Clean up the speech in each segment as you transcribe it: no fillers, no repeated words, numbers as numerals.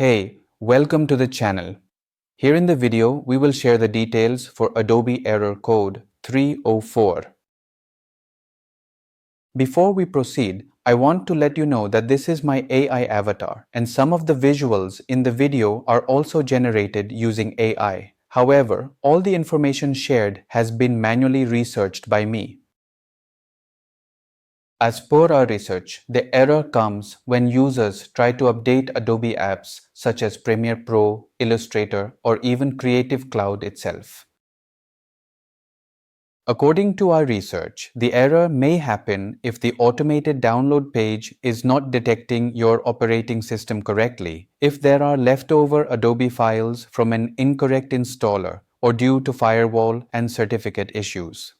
Hey, welcome to the channel. Here in the video, we will share the details for Adobe Error Code 304. Before we proceed, I want to let you know that this is my AI avatar and some of the visuals in the video are also generated using AI. However, all the information shared has been manually researched by me. As per our research, the error comes when users try to update Adobe apps such as Premiere Pro, Illustrator, or even Creative Cloud itself. According to our research, the error may happen if the automated download page is not detecting your operating system correctly, if there are leftover Adobe files from an incorrect installer, or due to firewall and certificate issues.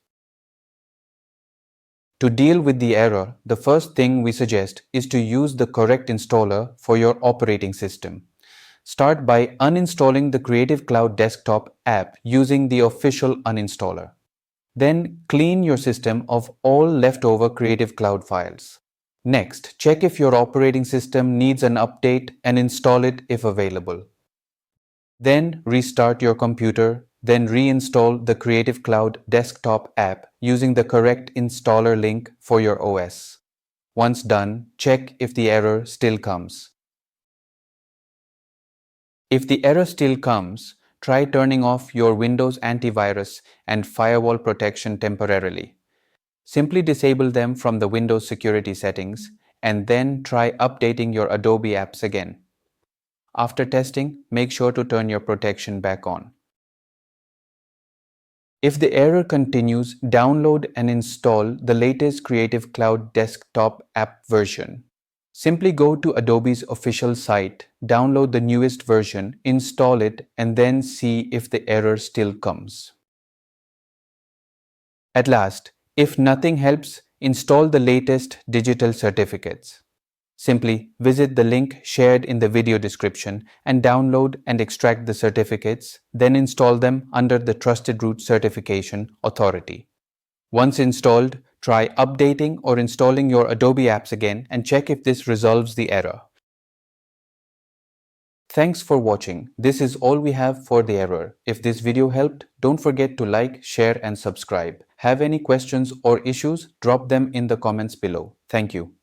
To deal with the error, the first thing we suggest is to use the correct installer for your operating system. Start by uninstalling the Creative Cloud Desktop app using the official uninstaller. Then clean your system of all leftover Creative Cloud files. Next, check if your operating system needs an update and install it if available. Then restart your computer, then reinstall the Creative Cloud Desktop app using the correct installer link for your OS. Once done, check if the error still comes. If the error still comes, try turning off your Windows antivirus and firewall protection temporarily. Simply disable them from the Windows security settings and then try updating your Adobe apps again. After testing, make sure to turn your protection back on. If the error continues, download and install the latest Creative Cloud Desktop app version. Simply go to Adobe's official site, download the newest version, install it, and then see if the error still comes. At last, if nothing helps, install the latest digital certificates. Simply visit the link shared in the video description and download and extract the certificates, then install them under the Trusted Root Certification Authority. Once installed, try updating or installing your Adobe apps again and check if this resolves the error. Thanks for watching. This is all we have for the error. If this video helped, don't forget to like, share and subscribe. Have any questions or issues? Drop them in the comments below. Thank you.